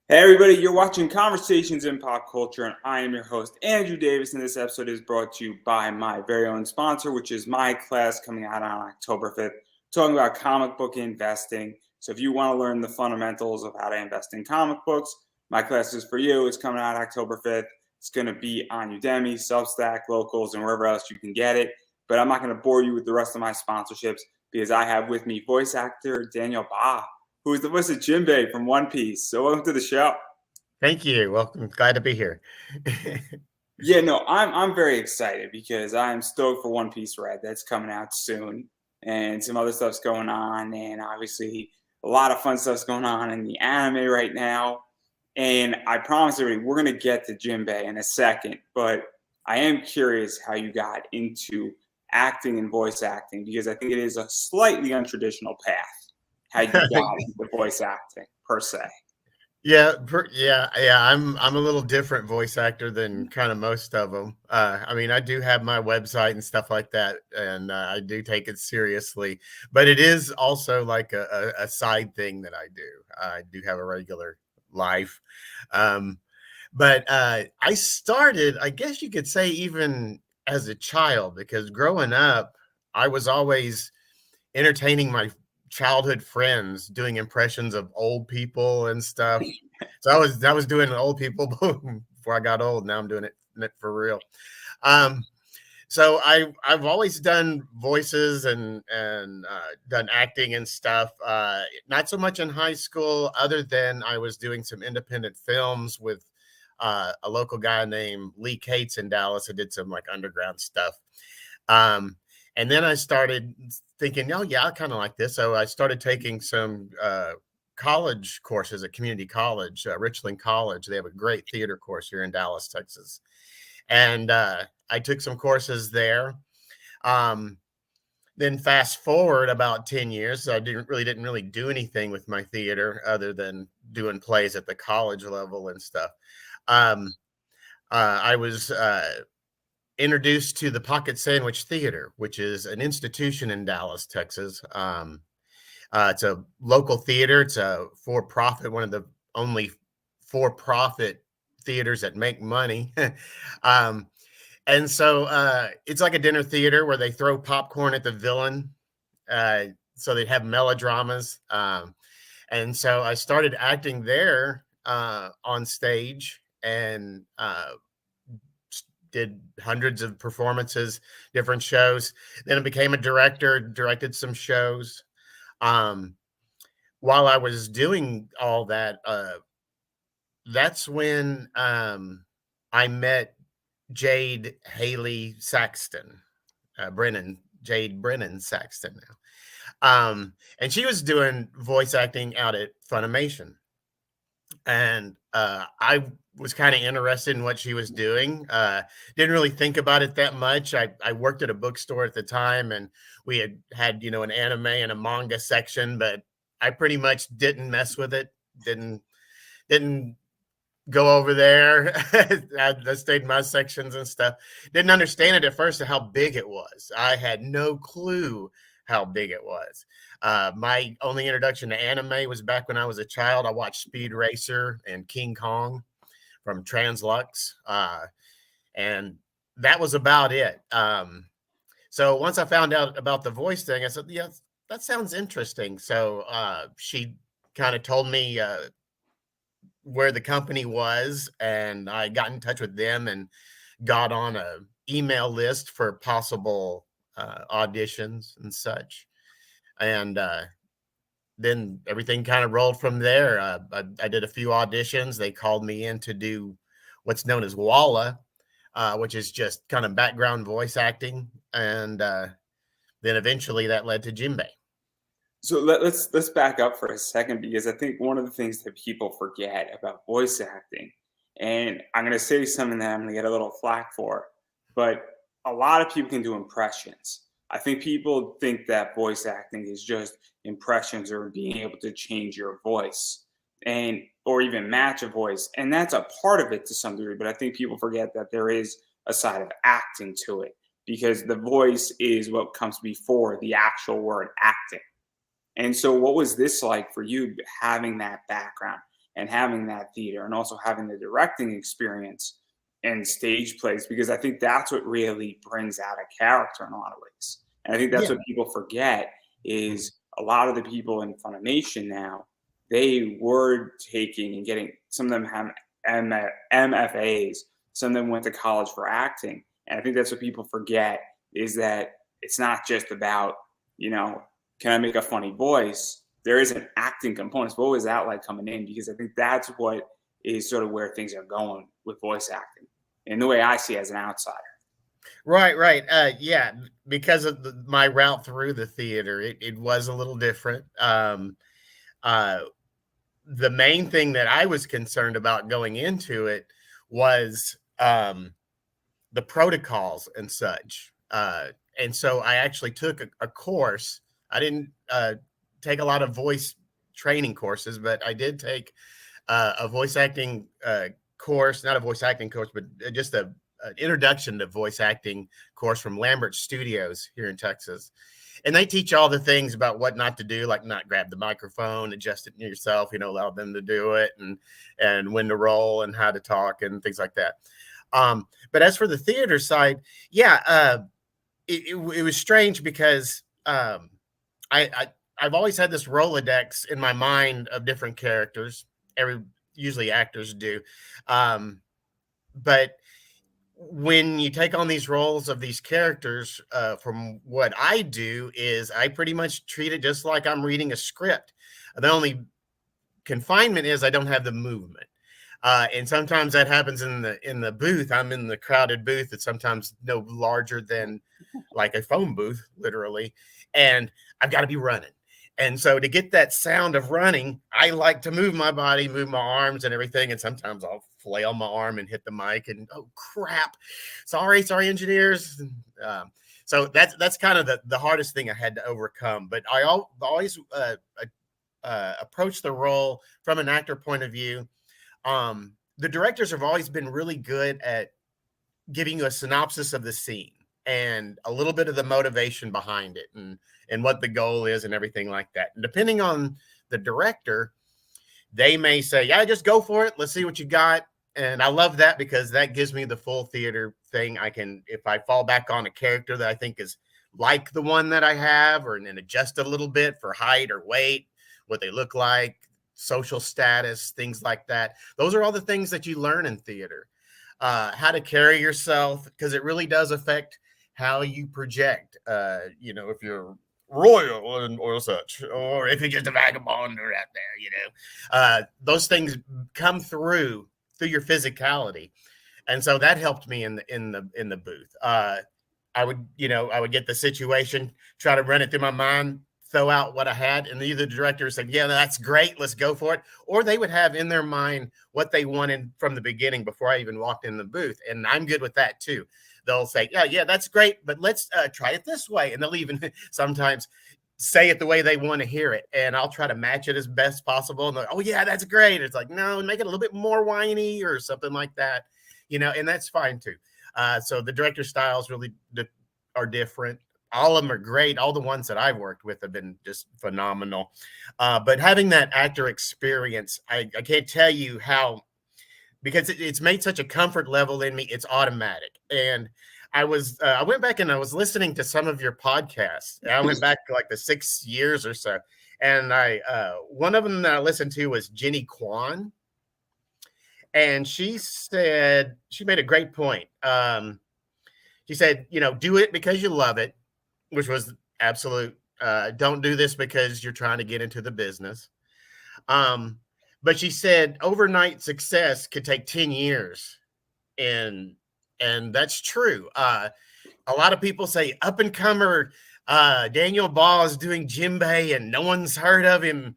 Hey everybody, you're watching Conversations in Pop Culture, and I am your host, Andrew Davis, and this episode is brought to you by my very own sponsor, which is my class coming out on October 5th, talking about comic book investing. So if you want to learn the fundamentals of how to invest in comic books, my class is for you. It's coming out October 5th. It's going to be on Udemy, Substack, Locals, and wherever else you can get it. But I'm not going to bore you with the rest of my sponsorships because I have with me voice actor Daniel Baugh, who is the voice of Jimbei from One Piece. So welcome to the show. Thank you. Welcome. Glad to be here. Yeah, no, I'm very excited because I'm stoked for One Piece Red that's coming out soon, and some other stuff's going on, and obviously a lot of fun stuff's going on in the anime right now. And I promise everybody we're gonna get to Jimbei in a second, but I am curious how you got into acting and voice acting because I think it is a slightly untraditional path how you got into voice acting per se. Yeah. I'm a little different voice actor than kind of most of them. I mean, I do have my website and stuff like that, and I do take it seriously. But it is also like a side thing that I do. I do have a regular life, um, but I started, I guess you could say, even as a child, because growing up, I was always entertaining my childhood friends doing impressions of old people and stuff. So I was doing old people before I got old. Now I'm doing it for real. Um, so I've always done voices and done acting and stuff. Not so much in high school, other than I was doing some independent films with a local guy named Lee Cates in Dallas. I did some like underground stuff. Um, and then I started thinking, oh yeah, I kind of like this. So I started taking some college courses at community college, Richland College. They have a great theater course here in Dallas, Texas, and I took some courses there. Um, then fast forward about 10 years, so I didn't really do anything with my theater other than doing plays at the college level and stuff. Um, I was introduced to the Pocket Sandwich Theater, which is an institution in Dallas, Texas. It's a local theater. It's a for-profit, one of the only for-profit theaters that make money. um, and so it's like a dinner theater where they throw popcorn at the villain. So they have melodramas. And so I started acting there on stage and did hundreds of performances, different shows. Then I became a director, directed some shows. Um, while I was doing all that, that's when I met Jade Haley Saxton, Jade Brennan Saxton now. And she was doing voice acting out at Funimation. And I was kind of interested in what she was doing. Didn't really think about it that much. I worked at a bookstore at the time, and we had an anime and a manga section, but I pretty much didn't mess with it. Didn't go over there. I stayed in my sections and stuff. Didn't understand it at first how big it was. I had no clue how big it was. My only introduction to anime was back when I was a child. I watched Speed Racer and King Kong from Translux, and that was about it. So once I found out about the voice thing, I said, "Yeah, that sounds interesting." So she kind of told me where the company was, and I got in touch with them and got on a email list for possible auditions and such. And then everything kind of rolled from there. I did a few auditions. They called me in to do what's known as Walla, which is just kind of background voice acting. And then eventually that led to Jimbei. So let's back up for a second because I think one of the things that people forget about voice acting, and I'm going to say something that I'm going to get a little flack for, but a lot of people can do impressions. I think people think that voice acting is just impressions or being able to change your voice and or even match a voice, and that's a part of it to some degree. But I think people forget that there is a side of acting to it because the voice is what comes before the actual word acting. And so, what was this like for you having that background and having that theater and also having the directing experience and stage plays, because I think that's what really brings out a character in a lot of ways. And I think that's Yeah. what people forget is a lot of the people in Funimation now, they were taking and getting, some of them have MFAs, some of them went to college for acting. And I think that's what people forget is that it's not just about, can I make a funny voice? There is an acting component. So what was that like coming in? Because I think that's what is sort of where things are going with voice acting in the way I see it as an outsider. Right. Yeah, because of my route through the theater, it was a little different. Uh, the main thing that I was concerned about going into it was the protocols and such. And so I actually took a course. I didn't take a lot of voice training courses, but I did take a voice acting course, not a voice acting course, but just an introduction to voice acting course from Lambert Studios here in Texas. And they teach all the things about what not to do, like not grab the microphone, adjust it yourself, allow them to do it, and when to roll and how to talk and things like that. But as for the theater side, yeah, it was strange because I've always had this Rolodex in my mind of different characters. Usually actors do, but when you take on these roles of these characters, from what I do is I pretty much treat it just like I'm reading a script. The only confinement is I don't have the movement. And sometimes that happens in the booth. I'm in the crowded booth that's sometimes no larger than like a phone booth, literally. And I've got to be running. And so to get that sound of running, I like to move my body, move my arms and everything. And sometimes I'll flail my arm and hit the mic and, oh, crap. Sorry, engineers. So that's kind of the hardest thing I had to overcome. But I always approach the role from an actor point of view. The directors have always been really good at giving you a synopsis of the scene and a little bit of the motivation behind it and what the goal is and everything like that. And depending on the director, they may say, yeah, just go for it. Let's see what you got. And I love that because that gives me the full theater thing. I can, if I fall back on a character that I think is like the one that I have, or and adjust a little bit for height or weight, what they look like, social status, things like that. Those are all the things that you learn in theater. How to carry yourself, because it really does affect how you project. If you're royal or such, or if you're just a vagabond or out there, those things come through your physicality, and so that helped me in the booth. I would get the situation, try to run it through my mind, throw out what I had, and either the director said, yeah, that's great, let's go for it. Or they would have in their mind what they wanted from the beginning before I even walked in the booth. And I'm good with that too. They'll say, yeah, that's great, but let's try it this way. And they'll even sometimes say it the way they want to hear it. And I'll try to match it as best possible. And they're like, oh yeah, that's great. It's like, no, make it a little bit more whiny or something like that, and that's fine too. So the director styles really are different. All of them are great. All the ones that I've worked with have been just phenomenal. But having that actor experience, I can't tell you how, because it's made such a comfort level in me. It's automatic. And I went back and I was listening to some of your podcasts. I went back like the 6 years or so. And one of them that I listened to was Jenny Kwan. And she made a great point. She said, do it because you love it, which was absolute. Don't do this because you're trying to get into the business. But she said overnight success could take 10 years. And that's true. A lot of people say up and comer Daniel Baugh is doing Jimbei and no one's heard of him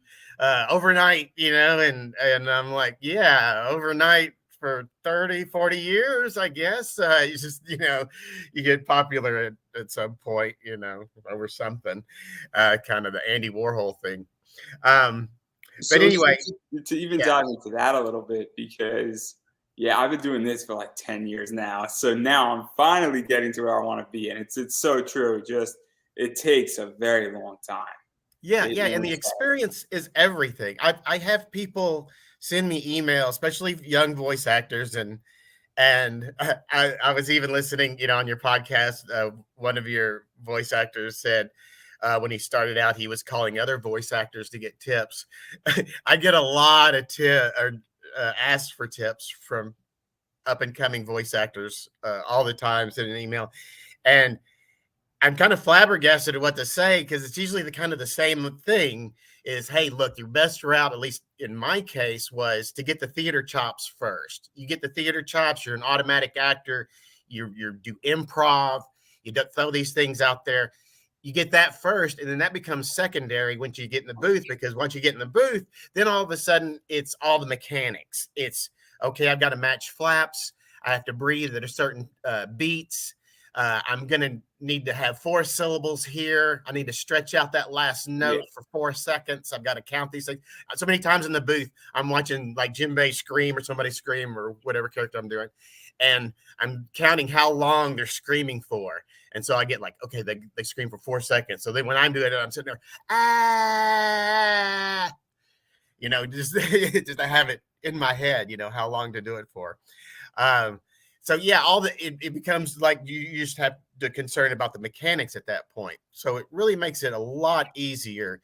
overnight, and I'm like, yeah, overnight for 30, 40 years, I guess. You just, you get popular at some point, over something, kind of the Andy Warhol thing. But anyway, to even dive into that a little bit, because I've been doing this for like 10 years now. So now I'm finally getting to where I want to be. And it's so true. Just, it takes a very long time. Yeah, it yeah, and the really started. experience is everything. I have people send me emails, especially young voice actors, and I was even listening, on your podcast. One of your voice actors said when he started out, he was calling other voice actors to get tips. I get a lot of asked for tips from up and coming voice actors all the time, send an email, and I'm kind of flabbergasted at what to say because it's usually the kind of the same thing is, hey, look, your best route, at least in my case, was to get the theater chops first. You get the theater chops, you're an automatic actor, you do improv, you throw these things out there. You get that first, and then that becomes secondary once you get in the booth, because once you get in the booth, then all of a sudden it's all the mechanics. It's okay, I've got to match flaps, I have to breathe at a certain beats. I'm going to need to have 4 syllables here. I need to stretch out that last note for 4 seconds. I've got to count these things. So many times in the booth, I'm watching like Jimbei scream or somebody scream or whatever character I'm doing. And I'm counting how long they're screaming for. And so I get like, okay, they scream for 4 seconds. So then when I'm doing it, I'm sitting there, just, just to have it in my head, how long to do it for. So yeah, it becomes like you just have the concern about the mechanics at that point. So it really makes it a lot easier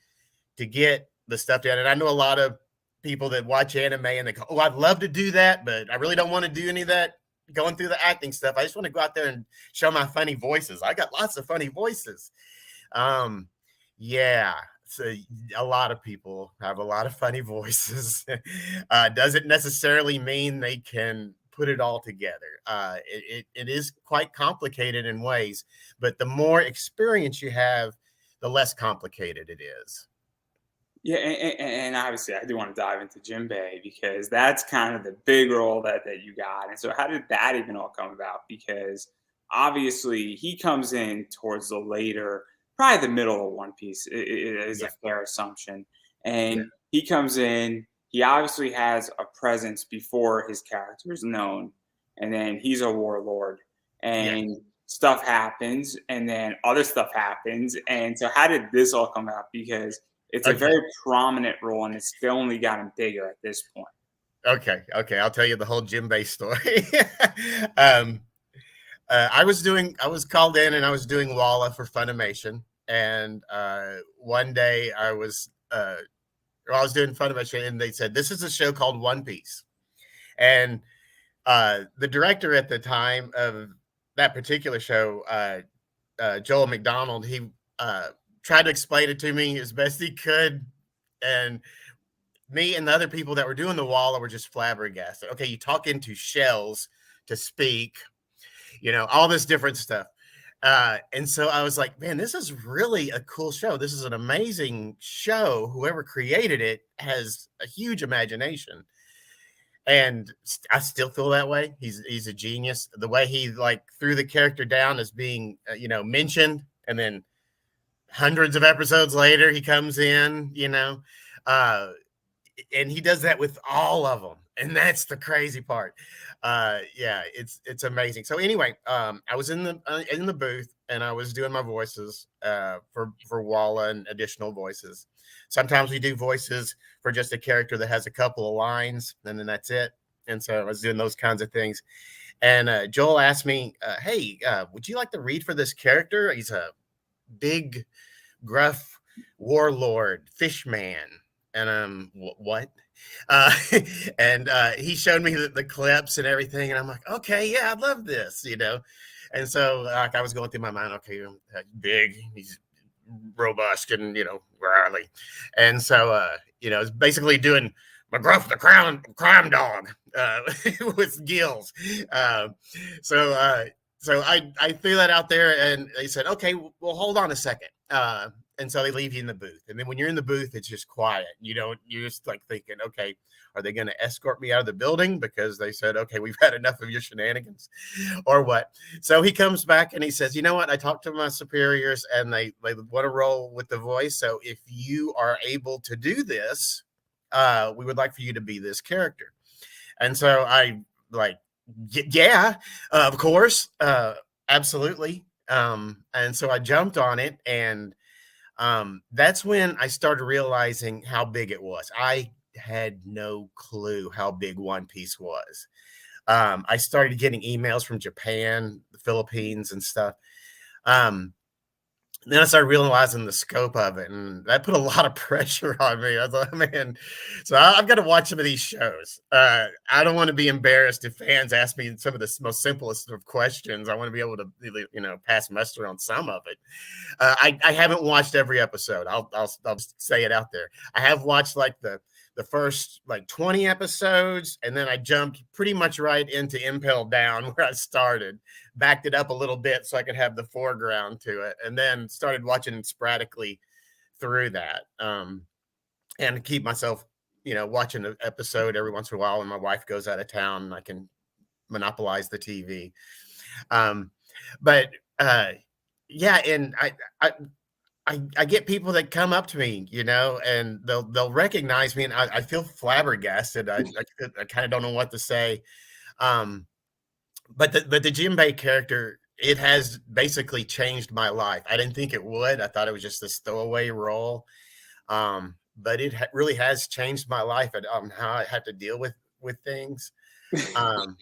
to get the stuff down. And I know a lot of people that watch anime and they go, "Oh, I'd love to do that, but I really don't want to do any of that going through the acting stuff. I just want to go out there and show my funny voices. I got lots of funny voices." Yeah. So a lot of people have a lot of funny voices. Doesn't necessarily mean they can put it all together. It is quite complicated in ways, but the more experience you have, the less complicated it is. Yeah, and obviously, I do want to dive into Jimbei because that's kind of the big role that you got. And so, how did that even all come about? Because obviously, he comes in towards the later, probably the middle of One Piece. It is a Yeah. fair assumption. Yeah. And he comes in. He obviously has a presence before his character is known, and then he's a warlord, Yeah. and stuff happens, and then other stuff happens. And so, how did this all come out? Because it's a Okay. very prominent role, and it's only gotten bigger at this point. Okay. Okay. I'll tell you the whole Jimbei story. um, I was called in and I was doing Walla for Funimation. And one day I was doing Funimation and they said, this is a show called One Piece. And the director at the time of that particular show, Joel McDonald, he tried to explain it to me as best he could. And me and the other people that were doing the Walla were just flabbergasted. Okay, you talk into shells to speak, all this different stuff. And so I was like, man, this is really a cool show. This is an amazing show. Whoever created it has a huge imagination. And I still feel that way. He's a genius. The way he like threw the character down as being, mentioned, and then hundreds of episodes later he comes in, uh, and he does that with all of them, and that's the crazy part. Yeah, it's amazing. So anyway, I was in the booth and I was doing my voices for Walla and additional voices. Sometimes we do voices for just a character that has a couple of lines and then that's it. And so I was doing those kinds of things. And Joel asked me, hey, would you like to read for this character? He's a big gruff warlord fishman. And what? Uh, and he showed me the clips and everything, and I'm like, okay, yeah, I love this, And so like I was going through my mind, okay, big, he's robust, and gnarly, and so it's basically doing McGruff the crime dog with gills. Uh, so so I threw that out there, and they said, okay, well, hold on a second. And so they leave you in the booth. And then when you're in the booth, it's just quiet. You're just like thinking, okay, are they going to escort me out of the building because they said, okay, we've had enough of your shenanigans or what? So he comes back and he says, you know what? I talked to my superiors and they want to roll with the voice. So if you are able to do this, we would like for you to be this character. And so I like, yeah, of course. Absolutely. And so I jumped on it, and That's when I started realizing how big it was. I had no clue how big One Piece was. I started getting emails from Japan, the Philippines, and stuff. Um, then I started realizing the scope of it, and that put a lot of pressure on me. I thought, man, so I've got to watch some of these shows. I don't want to be embarrassed if fans ask me some of the most simplest of questions. I want to be able to, pass muster on some of it. I haven't watched every episode. I'll say it out there. I have watched like the first like 20 episodes, and then I jumped pretty much right into Impel Down where I started, backed it up a little bit so I could have the foreground to it, and then started watching sporadically through that, and keep myself, watching an episode every once in a while when my wife goes out of town and I can monopolize the TV. Um, but yeah, and I get people that come up to me, and they'll recognize me, and I feel flabbergasted. I kind of don't know what to say. But the Jimbei character, it has basically changed my life. I didn't think it would. I thought it was just this throwaway role. But it really has changed my life and how I have to deal with things.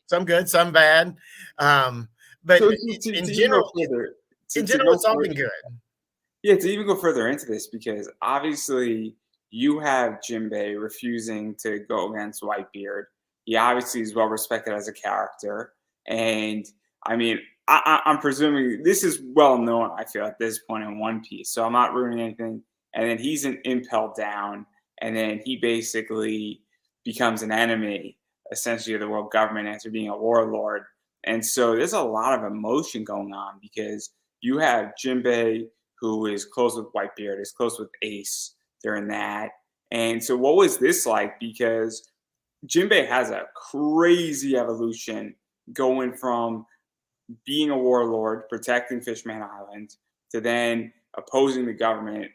Some good, some bad. But So in to even go general, further, in to general, go it's all further, been good. yeah, to even go further into this, because obviously you have Jimbei refusing to go against Whitebeard. He obviously is well respected as a character, and I mean, I'm presuming this is well known. I feel at this point in One Piece, so I'm not ruining anything. And then he's an Impel Down, and then he basically becomes an enemy, essentially, of the world government after being a warlord. And so there's a lot of emotion going on because you have Jimbei, who is close with Whitebeard, is close with Ace during that. And so, what was this like? Because Jinbei has a crazy evolution going from being a warlord, protecting Fishman Island, to then opposing the government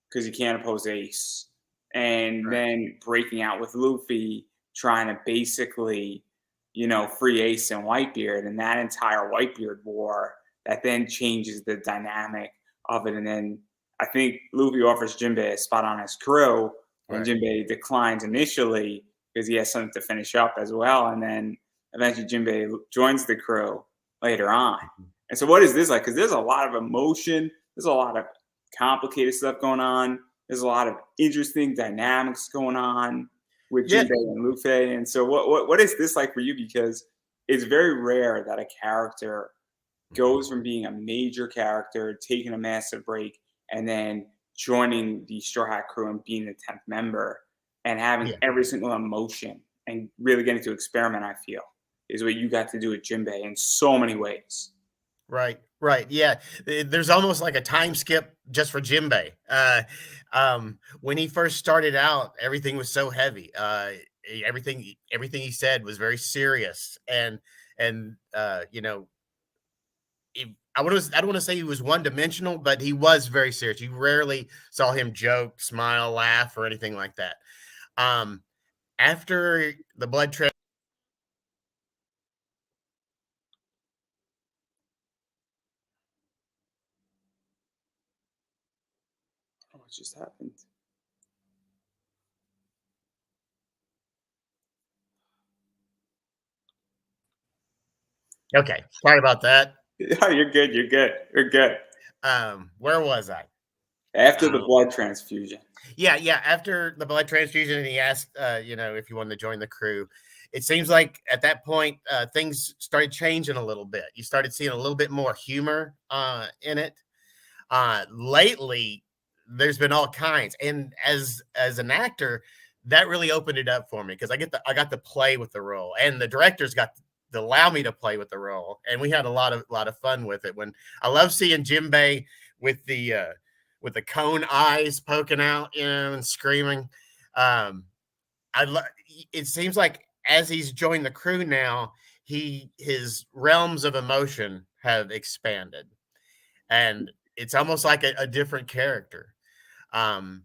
because he can't oppose Ace, and Right. then breaking out with Luffy, trying to basically, free Ace and Whitebeard, and that entire Whitebeard war that then changes the dynamic of it. And then I think Luffy offers Jinbei a spot on his crew, and Right. Jinbei declines initially because he has something to finish up as well. And then eventually Jinbei joins the crew later on. Mhm. And so, what is this like? Because there's a lot of emotion, there's a lot of complicated stuff going on, there's a lot of interesting dynamics going on with Yeah. Jinbei and Luffy. And so, what is this like for you? Because it's very rare that a character Mhm. goes from being a major character, taking a massive break, and then joining the Straw Hat crew and being the 10th member and having Yeah. every single emotion and really getting to experiment, I feel, is what you got to do with Jinbei in so many ways. Right, right. Yeah. There's almost like a time skip just for Jimbei. When he first started out, everything was so heavy. Everything he said was very serious, and I don't want to say he was one dimensional, but he was very serious. You rarely saw him joke, smile, laugh, or anything like that. Um, After the blood trip. Oh, what just happened? Okay, sorry about that. Yeah, you're good. You're good. You're good. Where was I? After the Um, blood transfusion. yeah. After the blood transfusion, and he asked, if you wanted to join the crew. It seems like at that point, things started changing a little bit. You started seeing a little bit more humor in it. Lately, there's been all kinds, and as an actor, that really opened it up for me because I got to play with the role, and the directors got to allow me to play with the role, and we had a lot of fun with it. When I love seeing Jimbei with the cone eyes poking out, and screaming. Um, it seems like as he's joined the crew now, his realms of emotion have expanded, and it's almost like a different character. Um,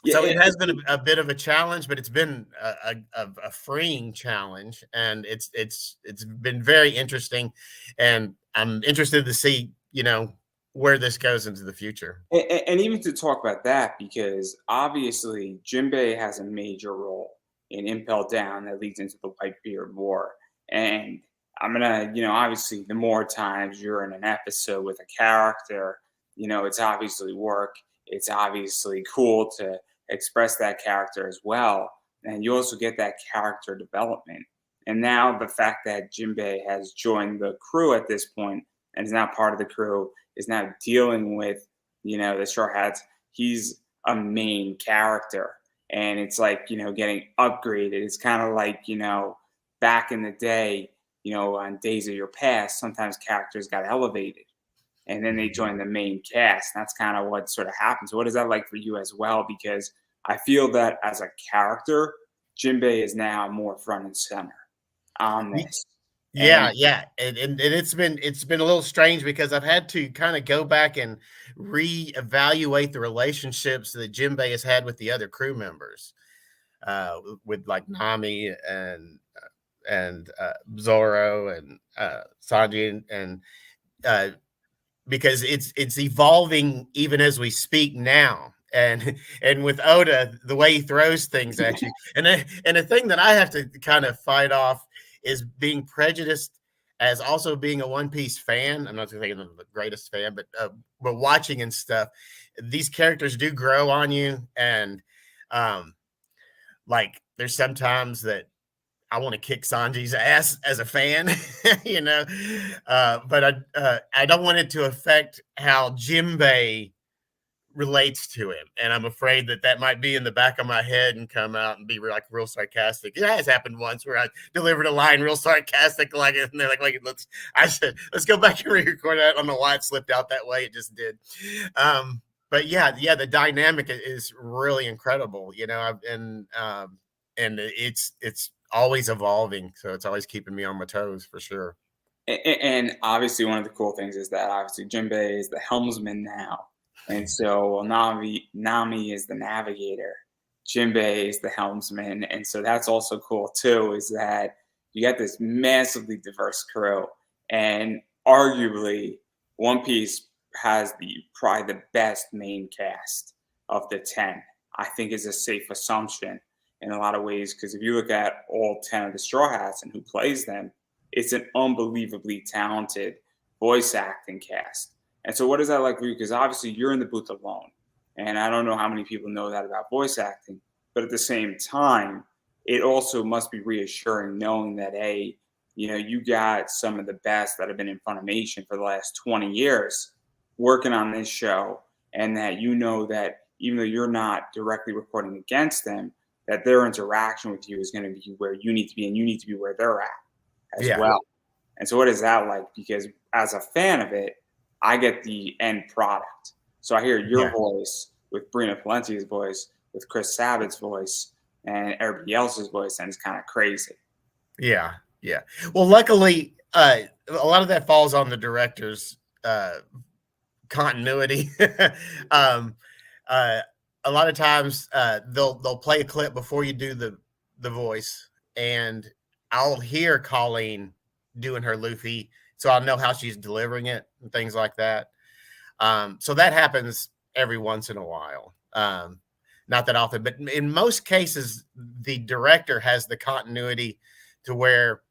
Yeah, so it has been a bit of a challenge, but it's been a freeing challenge, and it's been very interesting, and I'm interested to see where this goes into the future. And even to talk about that, because obviously Jimbei has a major role in Impel Down that leads into the Whitebeard War. And I'm gonna, obviously the more times you're in an episode with a character, it's obviously work. It's obviously cool to express that character as well. And you also get that character development. And now the fact that Jimbei has joined the crew at this point and is now part of the crew is now dealing with, the Straw Hats. He's a main character. And it's like, getting upgraded. It's kind of like, back in the day, on Days of Your Past, sometimes characters got elevated and then they join the main cast. That's kind of what sort of happens. What is that like for you as well? Because I feel that as a character, Jimbei is now more front and center on this. Yeah, yeah, and it's been a little strange because I've had to kind of go back and reevaluate the relationships that Jimbei has had with the other crew members, with like Nami and Zoro and Sanji and because it's evolving even as we speak now. And with Oda, the way he throws things at you, and a thing that I have to kind of fight off is being prejudiced as also being a One Piece fan. I'm not saying I'm the greatest fan, but watching and stuff, these characters do grow on you, and like there's sometimes that I want to kick Sanji's ass as a fan, but I don't want it to affect how Jimbei relates to him, and I'm afraid that might be in the back of my head and come out and be like real sarcastic. It has happened once where I delivered a line real sarcastic, like, and they're like, I said, let's go back and re-record that. I don't know why it slipped out that way. It just did. But yeah, the dynamic is really incredible, and it's always evolving, so it's always keeping me on my toes for sure. And obviously, one of the cool things is that obviously Jimbei is the helmsman now, and so Nami is the navigator. Jimbei is the helmsman, and so that's also cool too. Is that you got this massively diverse crew, and arguably One Piece has probably the best main cast of the 10. I think is a safe assumption in a lot of ways because if you look at all 10 of the Straw Hats and who plays them, it's an unbelievably talented voice acting cast. And so, what is that like for you? Because obviously, you're in the booth alone, and I don't know how many people know that about voice acting. But at the same time, it also must be reassuring knowing that you got some of the best that have been in Funimation for the last 20 years working on this show, and that that even though you're not directly recording against them, that their interaction with you is going to be where you need to be, and you need to be where they're at as Yeah. well. And so what is that like? Because as a fan of it, I get the end product. So I hear your voice with Brina Palenti's voice, with Chris Sabat's voice, and everybody else's voice, and it's kind of crazy. Yeah. Well, luckily, a lot of that falls on the director's continuity. um, a lot of times, they'll play a clip before you do the voice, and I'll hear Colleen doing her Luffy, so I'll know how she's delivering it and things like that. So that happens every once in a while. Not that often, but in most cases, the director has the continuity to where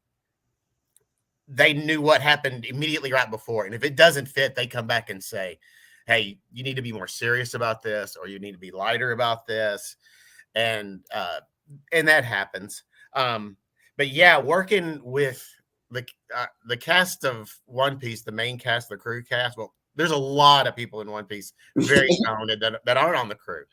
they knew what happened immediately right before. And if it doesn't fit, they come back and say, hey, you need to be more serious about this, or you need to be lighter about this. And that happens. But yeah, working with the cast of One Piece, the main cast, the crew cast, well, there's a lot of people in One Piece very talented that aren't on the crew.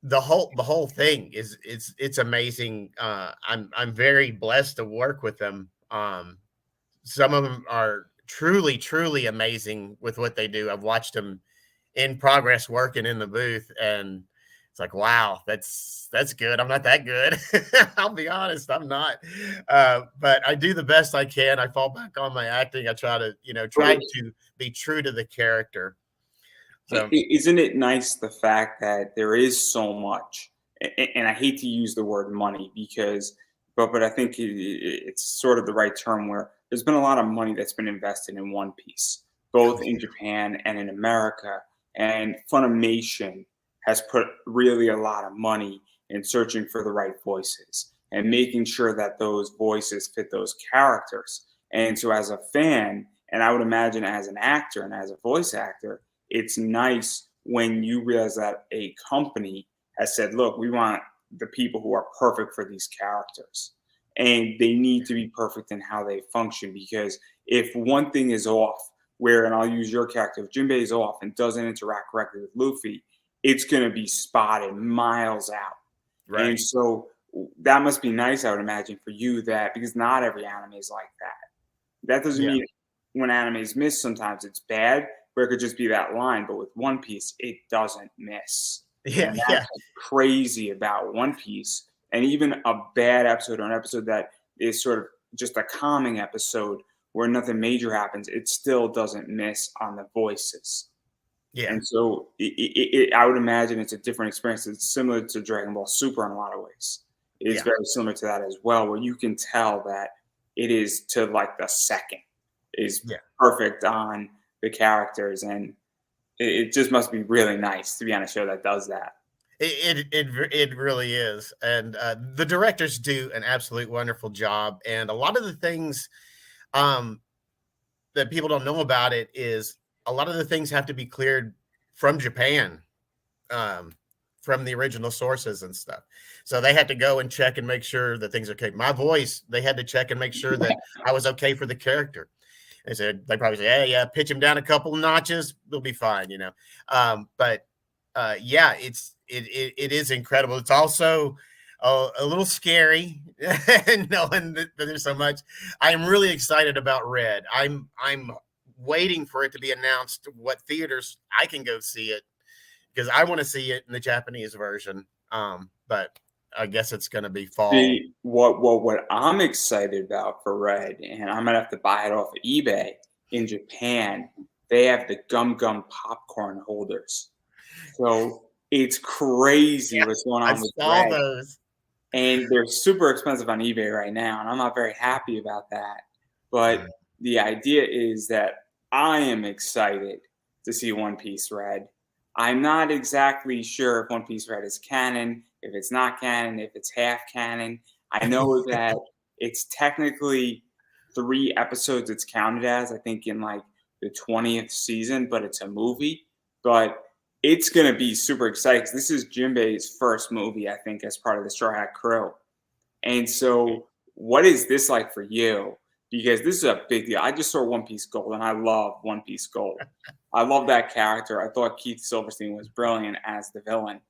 The whole thing is it's amazing. I'm very blessed to work with them. Some of them are truly amazing with what they do. I've watched them in progress working in the booth, and it's like, wow, that's good. I'm not that good. I'll be honest, I'm not. But I do the best I can. I fall back on my acting. I try to be true to the character. So, isn't it nice the fact that there is so much, and I hate to use the word money because, but I think it's sort of the right term where there's been a lot of money that's been invested in One Piece. both in Japan and in America. And Funimation has put really a lot of money in searching for the right voices and making sure that those voices fit those characters. And so, as a fan, and I would imagine as an actor and as a voice actor, it's nice when you realize that a company has said, look, we want the people who are perfect for these characters. And they need to be perfect in how they function, because if one thing is off, where, and I'll use your character, if Jimbei is off and doesn't interact correctly with Luffy, it's going to be spotted miles out. Right. And so that must be nice, I would imagine, for you, that because not every anime is like that. That doesn't Yeah. mean when animes miss, sometimes it's bad, where it could just be that line. But with One Piece, it doesn't miss. Yeah. And Yeah. that's crazy about One Piece. And even a bad episode, or an episode that is sort of just a calming episode where nothing major happens, it still doesn't miss on the voices. Yeah. And so I would imagine it's a different experience. It's similar to Dragon Ball Super in a lot of ways. It's Yeah. very similar to that as well, where you can tell that it is to like the second is Yeah. perfect on the characters. And it just must be really nice to be on a show that does that. It really is, and the directors do an absolute wonderful job. And a lot of the things that people don't know about it is a lot of the things have to be cleared from Japan, from the original sources and stuff. So they had to go and check and make sure that things are okay. My voice, they had to check and make sure that I was okay for the character. They probably say, "Hey, yeah, pitch him down a couple of notches, they'll be fine," you know. But yeah, it is incredible. It's also a little scary knowing that there's so much. I am really excited about Red. I'm waiting for it to be announced what theaters I can go see it, because I want to see it in the Japanese version. But I guess it's going to be fall. What I'm excited about for Red, and I'm gonna have to buy it off of eBay. In Japan, they have the Gum Gum popcorn holders, so it's crazy what's going on with saw Red. those. And they're super expensive on eBay right now, and I'm not very happy about that. But the idea is that I am excited to see One Piece Red. I'm not exactly sure if One Piece Red is canon, if it's not canon, if it's half canon. I know that it's technically 3 episodes it's counted as, I think, in like the 20th season, but it's a movie. But it's going to be super exciting. This is Jimbei's first movie, I think, as part of the Straw Hat Crew. And so, what is this like for you? Because this is a big deal. I just saw One Piece Gold, and I love One Piece Gold. I love that character. I thought Keith Silverstein was brilliant as the villain.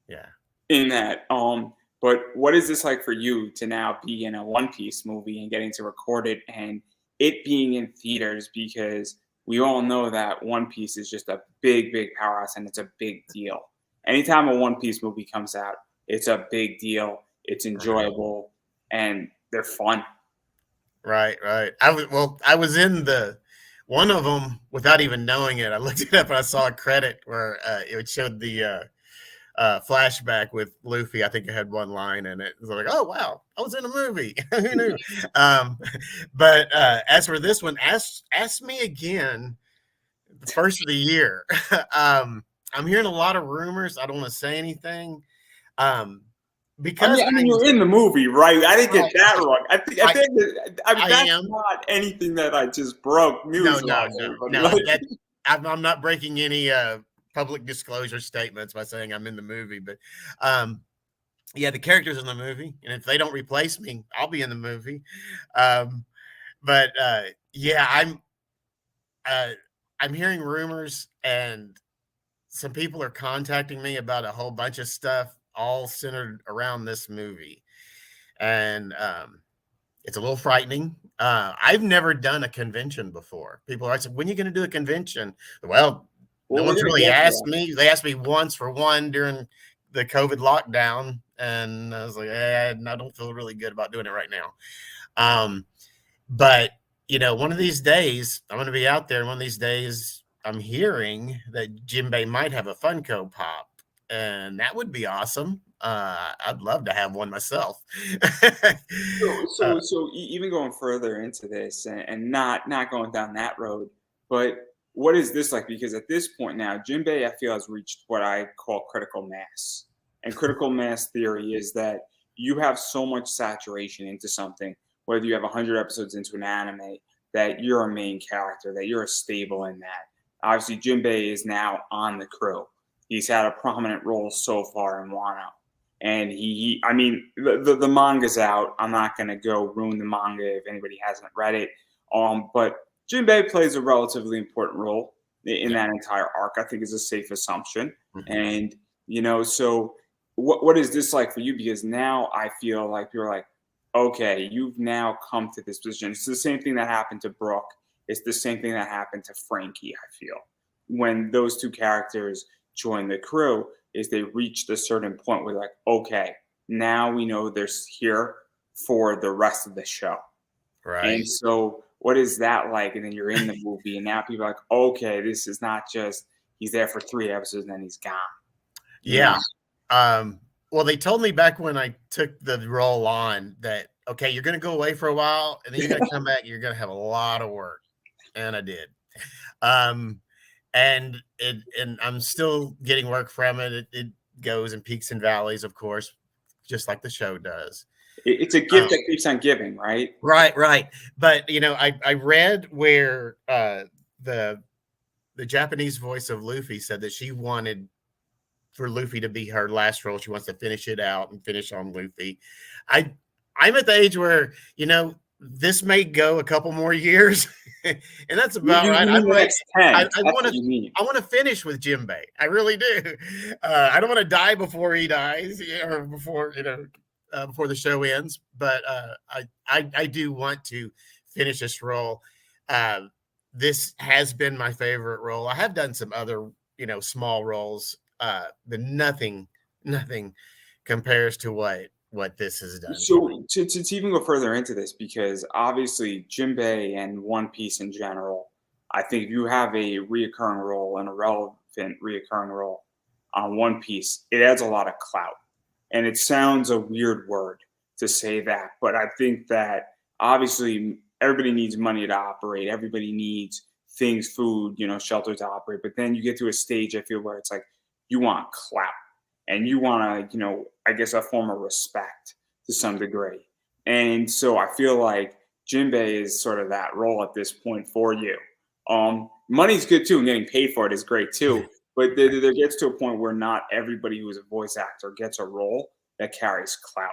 Yeah. In that. But what is this like for you to now be in a One Piece movie and getting to record it and it being in theaters? Because we all know that One Piece is just a big, big powerhouse, and it's a big deal. Anytime a One Piece movie comes out, it's a big deal. It's enjoyable, and they're fun. Right. I was in one of them without even knowing it. I looked it up and I saw a credit where it showed the flashback with Luffy. I think it had one line in it. It was like, oh wow, I was in a movie. Who knew? But as for this one, ask me again. The first of the year. I'm hearing a lot of rumors. I don't want to say anything. Because you're in the movie, right? I didn't get that wrong. I think that's am. not anything that I just broke news. No. I'm not breaking any public disclosure statements by saying I'm in the movie, but yeah, the characters in the movie, and if they don't replace me, I'll be in the movie. But yeah, I'm hearing rumors, and some people are contacting me about a whole bunch of stuff, all centered around this movie, and it's a little frightening. I've never done a convention before. People are saying, "When are you going to do a convention?" Well, no one's really asked me. They asked me once for one during the COVID lockdown, and I was like, I don't feel really good about doing it right now. But one of these days I'm going to be out there. And one of these days I'm hearing that Jimbei might have a Funko Pop, and that would be awesome. I'd love to have one myself. So even going further into this, and not going down that road, but what is this like? Because at this point now, Jimbei, I feel, has reached what I call critical mass. And critical mass theory is that you have so much saturation into something, whether you have 100 episodes into an anime, that you're a main character, that you're a stable in that. Obviously, Jimbei is now on the crew. He's had a prominent role so far in Wano. And I mean, the manga's out. I'm not going to go ruin the manga if anybody hasn't read it. But Jinbei plays a relatively important role in that entire arc. I think is a safe assumption. Mhm. And so what is this like for you? Because now I feel like you're like, okay, you've now come to this position. It's the same thing that happened to Brooke. It's the same thing that happened to Frankie. I feel when those two characters join the crew, is they reached a certain point where like, okay, now we know they're here for the rest of the show. Right. And so what is that like? And then you're in the movie and now people are like, okay, this is not just he's there for 3 episodes and then he's gone. Yeah. Well, they told me back when I took the role on that, okay, you're going to go away for a while and then you're going to come back. You're going to have a lot of work. And I did. And I'm still getting work from it. It goes in peaks and valleys, of course, just like the show does. It's a gift that keeps on giving, right? Right. But I read where the Japanese voice of Luffy said that she wanted for Luffy to be her last role. She wants to finish it out and finish on Luffy. I'm at the age where this may go a couple more years, and that's about right. I want to finish with Jimbei. I really do. I don't want to die before he dies, or before before the show ends. But I do want to finish this role. This has been my favorite role. I have done some other small roles, but nothing compares to what this has done. So to even go further into this, because obviously Jimbei and One Piece in general, I think if you have a reoccurring role and a relevant reoccurring role on One Piece, it adds a lot of clout. And it sounds a weird word to say that, but I think that obviously everybody needs money to operate. Everybody needs things, food, shelter to operate. But then you get to a stage, I feel, where it's like you want clout and you want to, I guess a form of respect to some degree. And so I feel like Jimbei is sort of that role at this point for you. Money's good too, and getting paid for it is great too. But there gets to a point where not everybody who is a voice actor gets a role that carries clout,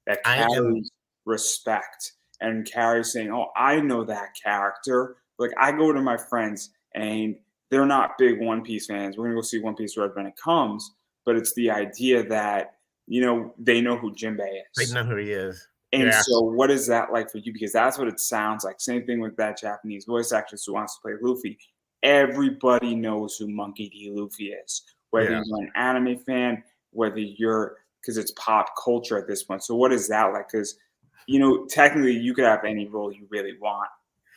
that carries respect, and carries saying, "Oh, I know that character." Like I go to my friends, and they're not big One Piece fans. We're gonna go see One Piece right when it comes, but it's the idea that they know who Jimbei is. They know who he is. And so, what is that like for you? Because that's what it sounds like. Same thing with that Japanese voice actress who wants to play Luffy. Everybody knows who Monkey D. Luffy is, whether you're an anime fan, whether you're because it's pop culture at this point. So, what is that like? Because technically, you could have any role you really want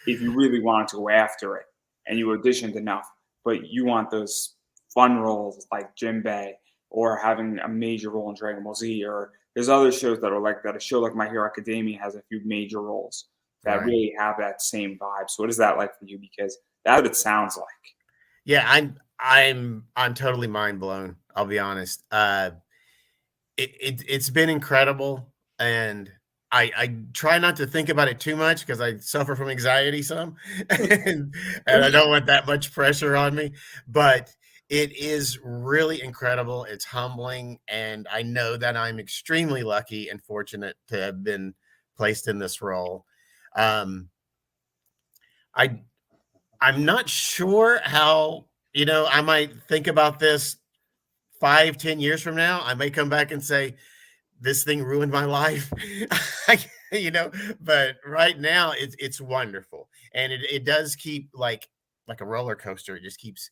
if you really wanted to go after it and you auditioned enough. But you want those fun roles like Jimbei or having a major role in Dragon Ball Z, or there's other shows that are like that. A show like My Hero Academia has a few major roles that really have that same vibe. So what is that like for you? Because that's what it sounds like. Yeah, I'm totally mind blown. I'll be honest. It's been incredible, and I try not to think about it too much because I suffer from anxiety some, and I don't want that much pressure on me. But it is really incredible. It's humbling, and I know that I'm extremely lucky and fortunate to have been placed in this role. I'm not sure how I might think about this 5-10 years from now. I may come back and say this thing ruined my life, but right now it's wonderful, and it does keep like a roller coaster. It just keeps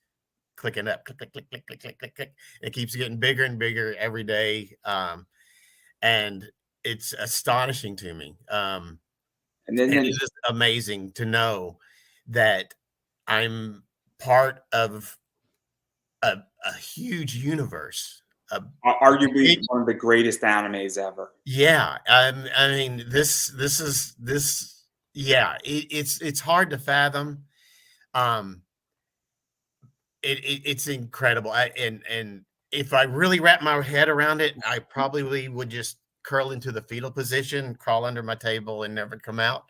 clicking up, click, click, click, click, click, click, click, click. It keeps getting bigger and bigger every day, and it's astonishing to me. And it's just amazing to know that I'm part of a huge universe. Arguably one of the greatest animes ever. Yeah, I mean this is yeah. It's hard to fathom. it's incredible. And if I really wrap my head around it, I probably would just curl into the fetal position, crawl under my table, and never come out.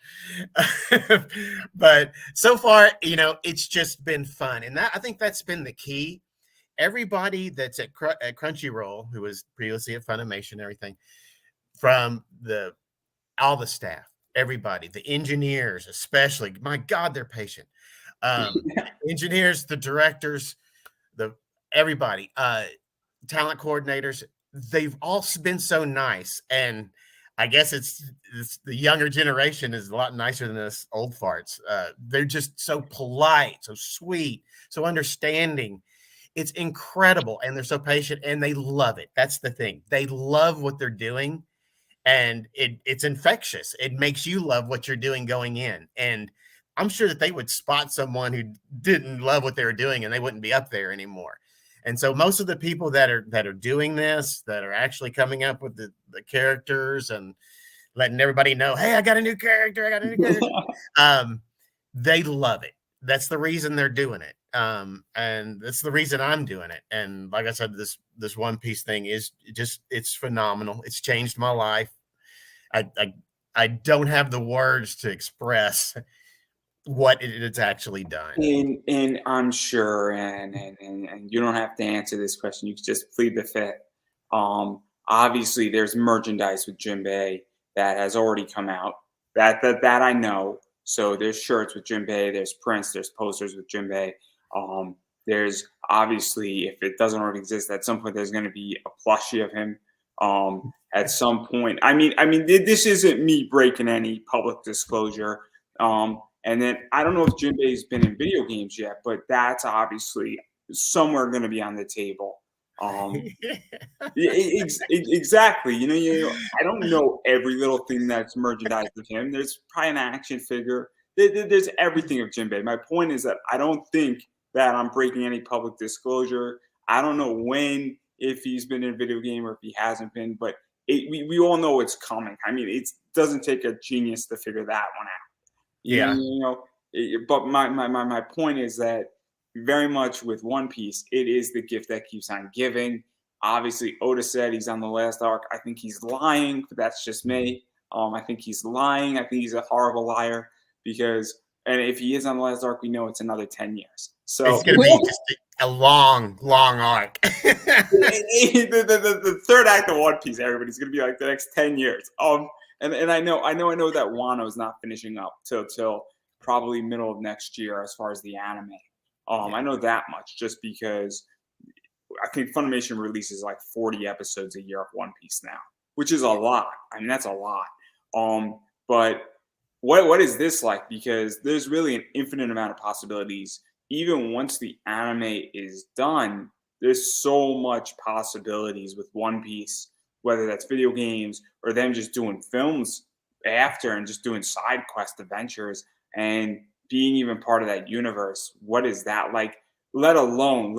But so far, it's just been fun, and I think that's been the key. Everybody that's at Crunchyroll, who was previously at Funimation, and everything, from all the staff, everybody, the engineers, especially, my God, they're patient. Engineers, the directors, the everybody, talent coordinators, they've all been so nice. And I guess it's the younger generation is a lot nicer than us old farts. They're just so polite, so sweet, so understanding. It's incredible. And they're so patient and they love it. That's the thing. They love what they're doing. And it's infectious. It makes you love what you're doing going in. And I'm sure that they would spot someone who didn't love what they were doing and they wouldn't be up there anymore. And so most of the people that are doing this, that are actually coming up with the characters and letting everybody know, hey, I got a new character, they love it. That's the reason they're doing it. And that's the reason I'm doing it. And like I said, this One Piece thing is it's phenomenal. It's changed my life. I don't have the words to express what it's actually done. And I'm sure, and you don't have to answer this question. You can just plead the fifth. Obviously, there's merchandise with Jimbei that has already come out. That I know. So there's shirts with Jimbei, there's prints, there's posters with Jimbei. There's obviously, if it doesn't already exist, at some point there's going to be a plushie of him. At some point, I mean, this isn't me breaking any public disclosure. And then I don't know if Jimbei's been in video games yet, but that's obviously somewhere going to be on the table. Exactly. I don't know every little thing that's merchandised with him. There's probably an action figure. There's everything of Jimbei. My point is that I don't think that I'm breaking any public disclosure. I don't know if he's been in a video game or if he hasn't been, but we all know it's coming. I mean, it doesn't take a genius to figure that one out. Yeah. But my point is that very much with One Piece, it is the gift that keeps on giving. Obviously, Oda said he's on the last arc. I think he's lying, but that's just me. I think he's lying. I think he's a horrible liar and if he is on the last arc, we know it's another 10 years. So it's going to be just a long, long arc. the third act of One Piece, everybody's going to be like the next 10 years. And I know that Wano's not finishing up till probably middle of next year as far as the anime. I know that much just because I think Funimation releases like 40 episodes a year of One Piece now, which is a lot. I mean, that's a lot. But what is this like? Because there's really an infinite amount of possibilities. Even once the anime is done, there's so much possibilities with One Piece, whether that's video games or them just doing films after and just doing side quest adventures and being even part of that universe. What is that like? Let alone,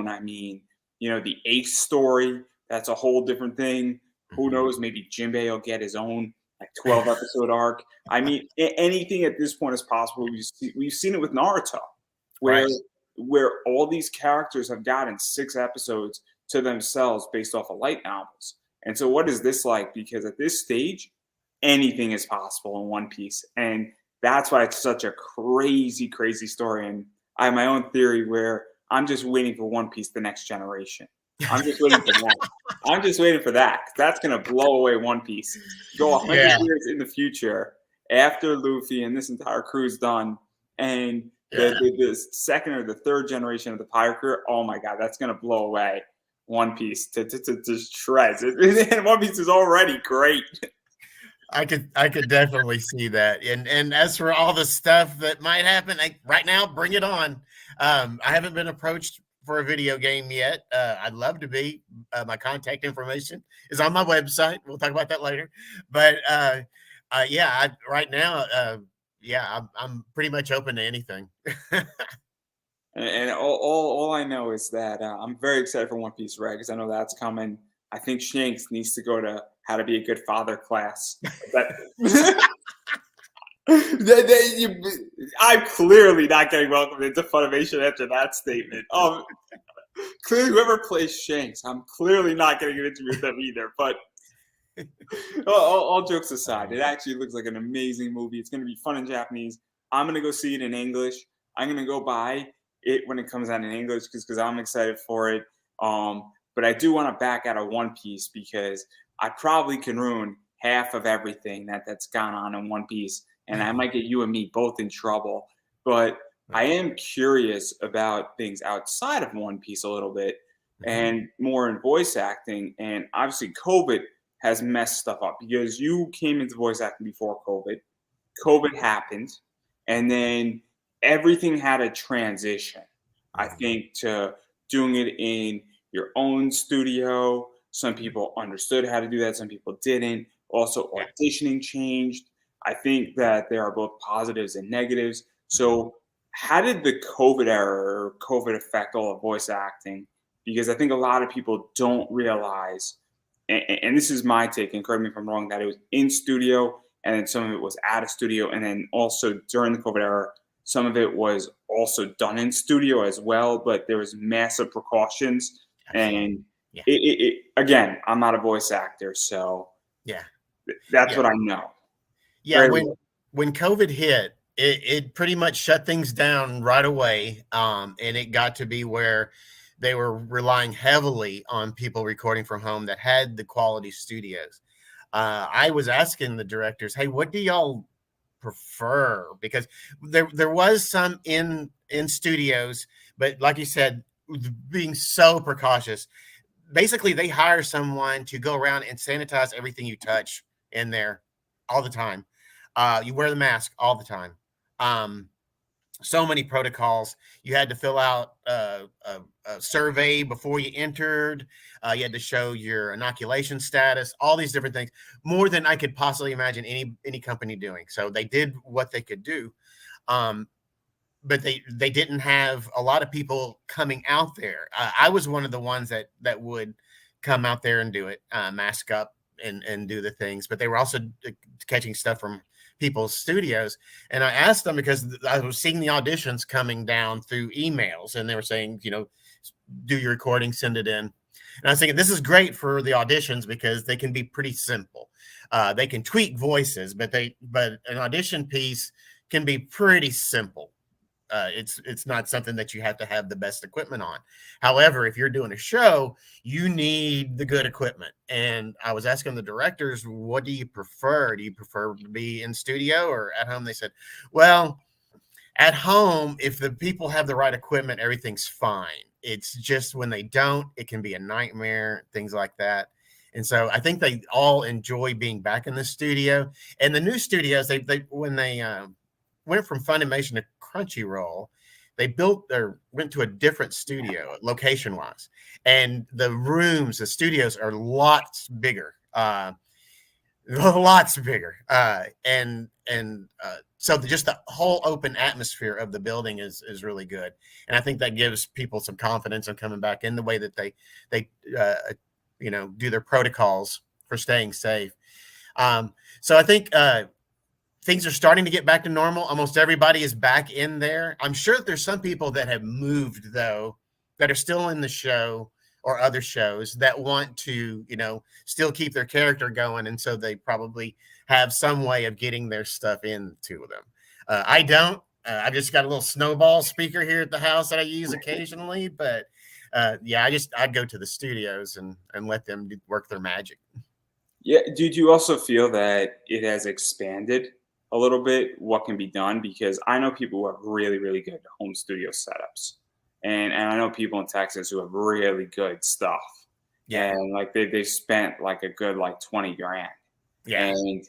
I mean, the Ace story, that's a whole different thing. Who knows? Maybe Jimbei will get his own 12 episode arc. I mean, anything at this point is possible. We've seen it with Naruto, where all these characters have gotten 6 episodes to themselves based off of light novels. And so what is this like? Because at this stage, anything is possible in One Piece. And that's why it's such a crazy, crazy story. And I have my own theory where I'm just waiting for One Piece the next generation. I'm just waiting for that. I'm just waiting for that. That's going to blow away One Piece. Go 100 years in the future after Luffy and this entire crew's done. And the second or the third generation of the pirate crew, oh my God, that's going to blow away One Piece to shreds. And One Piece is already great. I could definitely see that. And as for all the stuff that might happen, right now, bring it on. I haven't been approached for a video game yet. I'd love to be. My contact information is on my website. We'll talk about that later. But right now, I'm pretty much open to anything. And all I know is that I'm very excited for One Piece Red because I know that's coming. I think Shanks needs to go to How to Be a Good Father class. I'm clearly not getting welcomed into Funimation after that statement. Clearly, whoever plays Shanks, I'm clearly not getting an interview with them either. But all jokes aside, it actually looks like an amazing movie. It's going to be fun in Japanese. I'm going to go see it in English. I'm going to go buy it when it comes out in English because I'm excited for it. But I do want to back out of One Piece because I probably can ruin half of everything that's gone on in One Piece, and I might get you and me both in trouble. But I am curious about things outside of One Piece a little bit and more in voice acting. And obviously, COVID has messed stuff up because you came into voice acting before COVID. COVID happened, and then everything had a transition. I think to doing it in your own studio. Some people understood how to do that, some people didn't. Also, auditioning changed. I think that there are both positives and negatives. So, how did the COVID era or COVID affect all of voice acting? Because I think a lot of people don't realize, and this is my take, and correct me if I'm wrong, that it was in studio and then some of it was out of studio. And then also during the COVID era, some of it was also done in studio as well, but there was massive precautions. Absolutely. And again, I'm not a voice actor, so Yeah. that's what I know. Yeah. When COVID hit, it pretty much shut things down right away. And it got to be where they were relying heavily on people recording from home that had the quality studios. I was asking the directors, hey, what do y'all prefer? Because there was some in studios, but like you said, being so precautious, basically they hire someone to go around and sanitize everything you touch in there all the time. You wear the mask all the time. So many protocols. You had to fill out a survey before you entered. You had to show your inoculation status, all these different things, more than I could possibly imagine any company doing. So they did what they could do. But they didn't have a lot of people coming out there. I was one of the ones that would come out there and do it, mask up and do the things. But they were also catching stuff from people's studios. And I asked them because I was seeing the auditions coming down through emails, and they were saying, do your recording, send it in. And I was thinking, this is great for the auditions because they can be pretty simple. They can tweak voices, but an audition piece can be pretty simple. It's not something that you have to have the best equipment on. However, if you're doing a show, you need the good equipment. And I was asking the directors, what do you prefer? Do you prefer to be in studio or at home? They said, well, at home, if the people have the right equipment, everything's fine. It's just when they don't, it can be a nightmare, things like that. And so I think they all enjoy being back in the studio. And the new studios, when they went from Funimation to Crunchyroll, they went to a different studio location wise, and the studios are lots bigger, lots bigger, and so just the whole open atmosphere of the building is really good, and I think that gives people some confidence in coming back in the way that they do their protocols for staying safe. So I think things are starting to get back to normal. Almost everybody is back in there. I'm sure that there's some people that have moved, though, that are still in the show or other shows that want to, still keep their character going. And so they probably have some way of getting their stuff into them. I don't. I've just got a little snowball speaker here at the house that I use occasionally. But I'd go to the studios and let them work their magic. Yeah. Did you also feel that it has expanded a little bit what can be done? Because I know people who have really, really good home studio setups. And I know people in Texas who have really good stuff. Yeah. And like they spent like a good like 20 grand. Yeah. And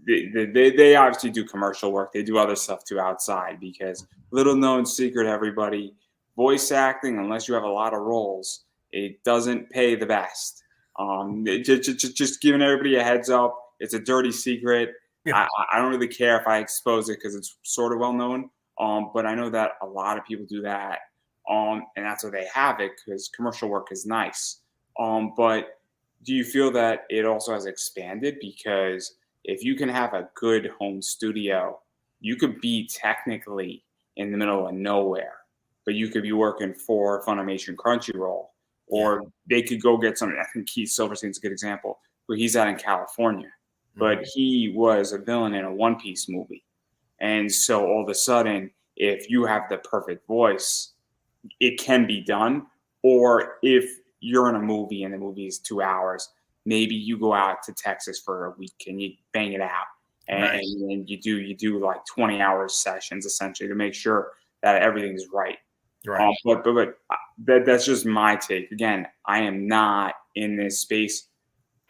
they obviously do commercial work. They do other stuff too outside because little known secret, everybody, voice acting, unless you have a lot of roles, it doesn't pay the best. Just giving everybody a heads up. It's a dirty secret. Yeah. I don't really care if I expose it because it's sort of well known. But I know that a lot of people do that. And that's why they have it because commercial work is nice. But do you feel that it also has expanded? Because if you can have a good home studio you could be technically in the middle of nowhere, but you could be working for Funimation Crunchyroll, or they could go get something. I think Keith Silverstein's a good example, where he's out in California, but he was a villain in a One Piece movie. And so all of a sudden, if you have the perfect voice, it can be done. Or if you're in a movie and the movie is 2 hours, maybe you go out to Texas for a week and you bang it out. And you do like 20 hours sessions essentially to make sure that everything's right. Right. But that's just my take. Again, I am not in this space.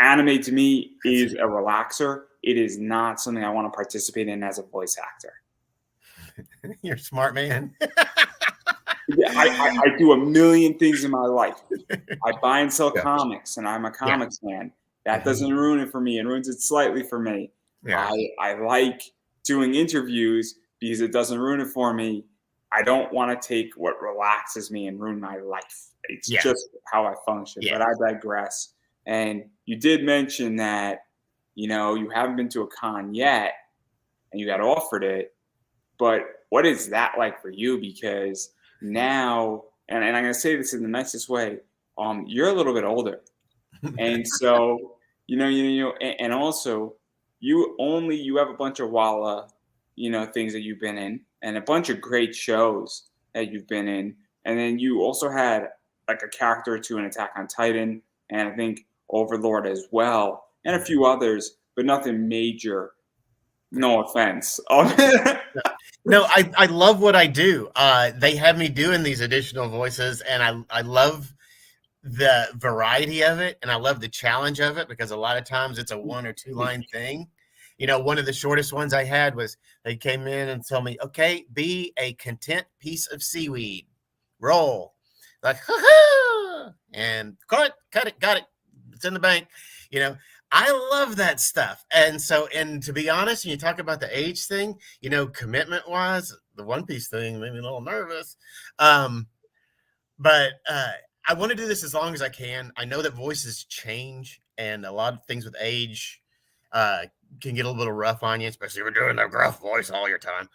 Anime to me is a relaxer. It is not something I want to participate in as a voice actor. You're a smart man. I do a million things in my life. I buy and sell comics, and I'm a comics fan. That doesn't ruin it for me. It ruins it slightly for me. Yeah. I like doing interviews because it doesn't ruin it for me. I don't want to take what relaxes me and ruin my life. It's just how I function. But I digress. And you did mention that, you haven't been to a con yet and you got offered it. But what is that like for you? Because now, and I'm going to say this in the nicest way, you're a little bit older. And so, and also you have a bunch of Walla, things that you've been in and a bunch of great shows that you've been in. And then you also had like a character or two in Attack on Titan, and I think Overlord as well, and a few others, but nothing major. No offense. No, I love what I do. They have me doing these additional voices, and I love the variety of it, and I love the challenge of it, because a lot of times it's a 1 or 2 line thing. One of the shortest ones I had was they came in and told me, okay, be a content piece of seaweed. Roll. Like, ha-ha! And cut it, got it. It's in the bank. I love that stuff. And so, and to be honest, when you talk about the age thing, commitment wise, the One Piece thing made me a little nervous. But I want to do this as long as I can. I know that voices change, and a lot of things with age can get a little rough on you, especially if you're doing a gruff voice all your time.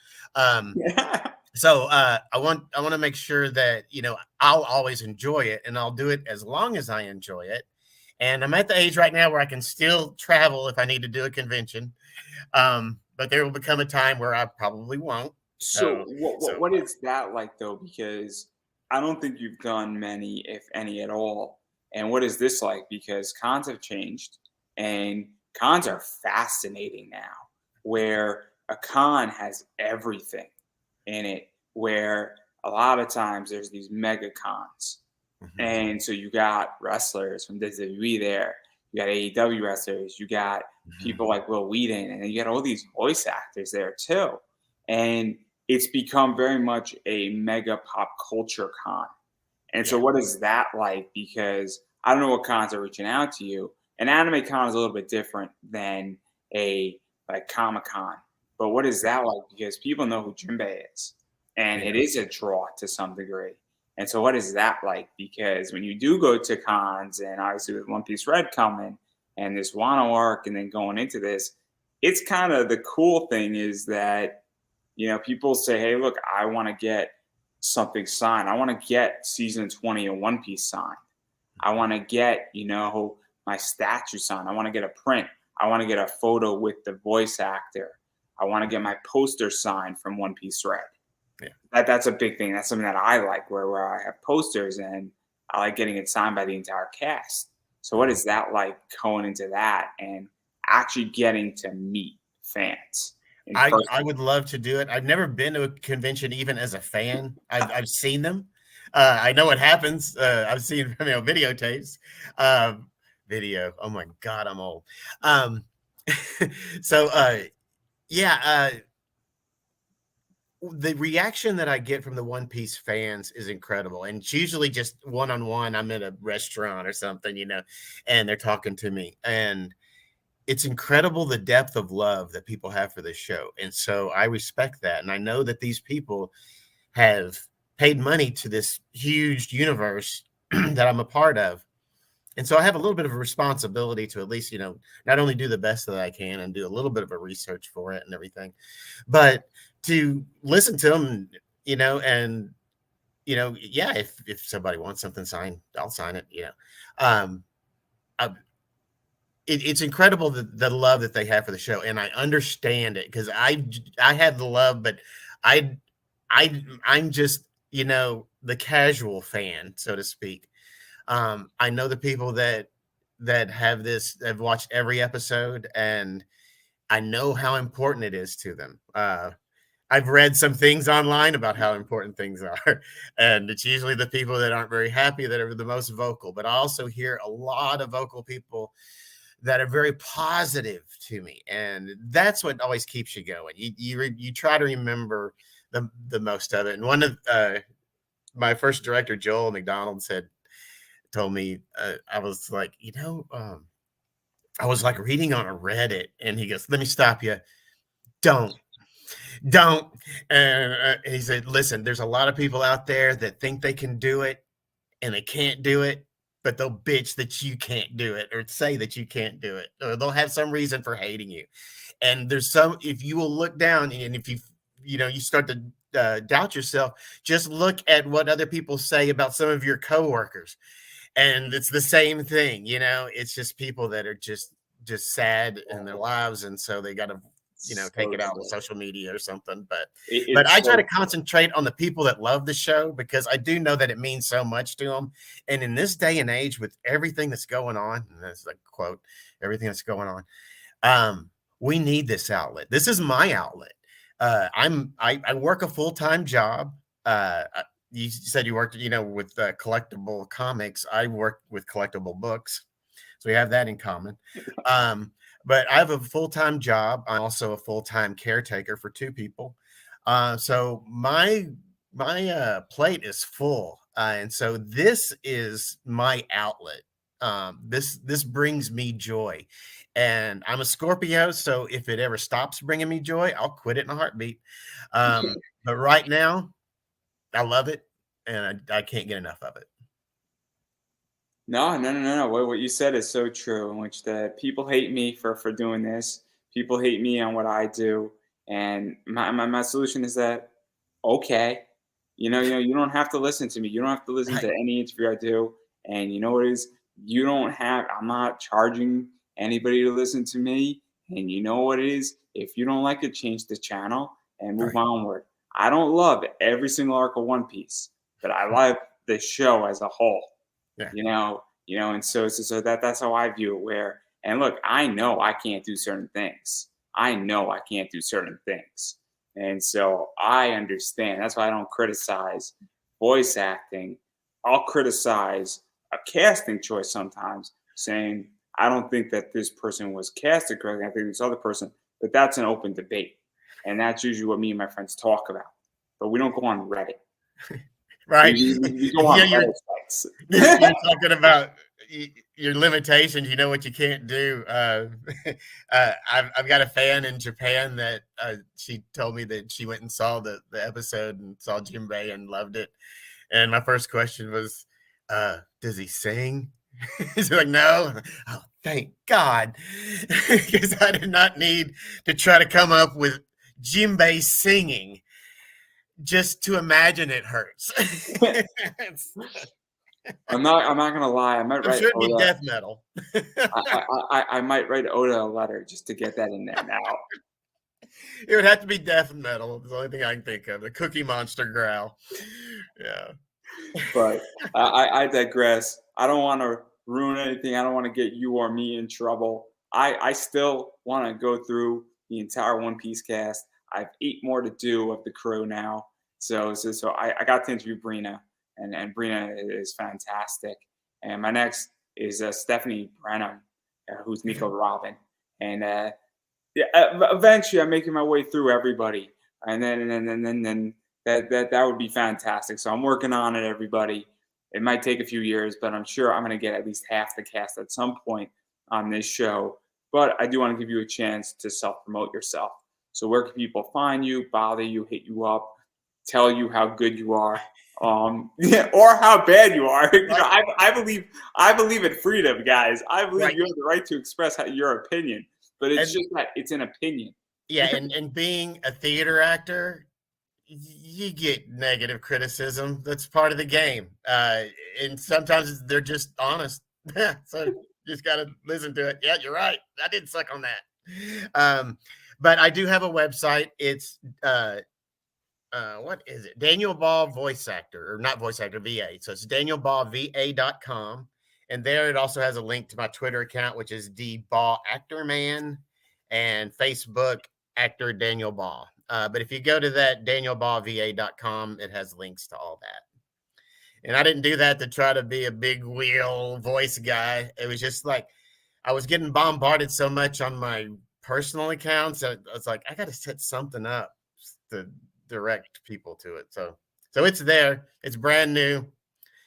So I want to make sure that, I'll always enjoy it, and I'll do it as long as I enjoy it. And I'm at the age right now where I can still travel if I need to do a convention. But there will become a time where I probably won't. So what is that like, though? Because I don't think you've done many, if any, at all. And what is this like? Because cons have changed, and cons are fascinating now, where a con has everything in it, where a lot of times there's these mega cons. And so you got wrestlers from WWE there, you got AEW wrestlers, you got people like Will Wheaton, and then you got all these voice actors there too. And it's become very much a mega pop culture con. And so what is that like? Because I don't know what cons are reaching out to you. An anime con is a little bit different than a Comic-Con. But what is that like? Because people know who Jimbei is, and it is a draw to some degree. And so what is that like? Because when you do go to cons, and obviously with One Piece Red coming and this Wano arc and then going into this, it's kind of the cool thing is that, people say, hey, look, I want to get something signed. I want to get season 20 of One Piece signed. I want to get, my statue signed. I want to get a print. I want to get a photo with the voice actor. I want to get my poster signed from One Piece Red. That's a big thing. That's something that I like, where I have posters and I like getting it signed by the entire cast. So what is that like going into that and actually getting to meet fans? I would love to do it. I've never been to a convention even as a fan. I've seen them. I know what happens. I've seen videotapes. Video. Oh my God, I'm old. The reaction that I get from the One Piece fans is incredible. And it's usually just one-on-one. I'm in a restaurant or something, and they're talking to me. And it's incredible the depth of love that people have for this show. And so I respect that. And I know that these people have paid money to this huge universe that I'm a part of. And so I have a little bit of a responsibility to at least, not only do the best that I can and do a little bit of a research for it and everything, but to listen to them, and yeah, if somebody wants something signed, I'll sign it. Um, I, it's incredible the love that they have for the show, and I understand it because I had the love, but I I'm just the casual fan, so to speak. I know the people that have watched every episode, and I know how important it is to them. I've read some things online about how important things are, and it's usually the people that aren't very happy that are the most vocal. But I also hear a lot of vocal people that are very positive to me, and that's what always keeps you going. You try to remember the most of it. And one of my first director, Joel McDonald, told me, I was like, I was like reading on a Reddit, and he goes, "Let me stop you. Don't don't." And he said, "Listen, there's a lot of people out there that think they can do it and they can't do it, but they'll bitch that you can't do it or say that you can't do it, or they'll have some reason for hating you. And there's some, if you will look down and if you start to doubt yourself, just look at what other people say about some of your coworkers. And it's the same thing, it's just people that are just sad in their lives, and so they got to take it out on social media or something. But I try to concentrate on the people that love the show, because I do know that it means so much to them. And in this day and age, with everything that's going on, and that's a quote, everything that's going on, we need this outlet. This is my outlet. I work a full-time job. You said you worked, with collectible comics. I work with collectible books, so we have that in common. But I have a full-time job. I'm also a full-time caretaker for two people. So my plate is full, and so this is my outlet. This brings me joy, and I'm a Scorpio, so if it ever stops bringing me joy, I'll quit it in a heartbeat. But right now, I love it, and I can't get enough of it. No. What you said is so true. In which that people hate me for doing this. People hate me on what I do, and my solution is that okay, you don't have to listen to me. You don't have to listen Right. to any interview I do. And you know what it is? You don't have. I'm not charging anybody to listen to me. And you know what it is? If you don't like it, change the channel and move Right. onward. I don't love every single arc of One Piece, but I love the show as a whole. Yeah. And so that's how I view it. Where, and look, I know I can't do certain things. I know I can't do certain things, and so I understand. That's why I don't criticize voice acting. I'll criticize a casting choice sometimes, saying I don't think that this person was casted correctly. I think this other person, but that's an open debate, and that's usually what me and my friends talk about. But we don't go on Reddit. Right. We go on you're, Reddit sites. you're talking about your limitations. You know what you can't do. I've got a fan in Japan that she told me that she went and saw the episode and saw Jimbei and loved it. And my first question was, does he sing? She's like, no. Oh, thank God. Because I did not need to try to come up with Jimbei singing. Just to imagine it hurts. I'm not gonna lie. I might I'm write sure it'd be Oda. death metal. I might write Oda a letter just to get that in there now. It would have to be death metal. It's the only thing I can think of. The Cookie Monster growl. Yeah. But I digress. I don't want to ruin anything. I don't want to get you or me in trouble. I still want to go through the entire One Piece cast. I have 8 more to do of the crew now. So I got to interview Brina, and Brina is fantastic. And my next is Stephanie Brenham, who's Nico Robin. And yeah, eventually I'm making my way through everybody, and then that would be fantastic. So I'm working on it, everybody. It might take a few years, but I'm sure I'm going to get at least half the cast at some point on this show. But I do want to give you a chance to self-promote yourself. So where can people find you, bother you, hit you up, tell you how good you are, or how bad you are? I believe in freedom, guys. I believe Right. you have the right to express your opinion, but it's just that it's an opinion. Yeah, and being a theater actor, you get negative criticism. That's part of the game. And sometimes they're just honest. So you just got to listen to it. Yeah, you're right. I did suck on that. But I do have a website. It's what is it? Daniel Baugh voice actor, or not voice actor, VA. So it's danielbaughva.com. And there it also has a link to my Twitter account, which is the Baugh Actor Man, and Facebook actor Daniel Baugh. But if you go to that danielbaughva.com, it has links to all that. And I didn't do that to try to be a big wheel voice guy. It was just like I was getting bombarded so much on my personal accounts that I was like, I got to set something up to direct people to it. So it's there. It's brand new.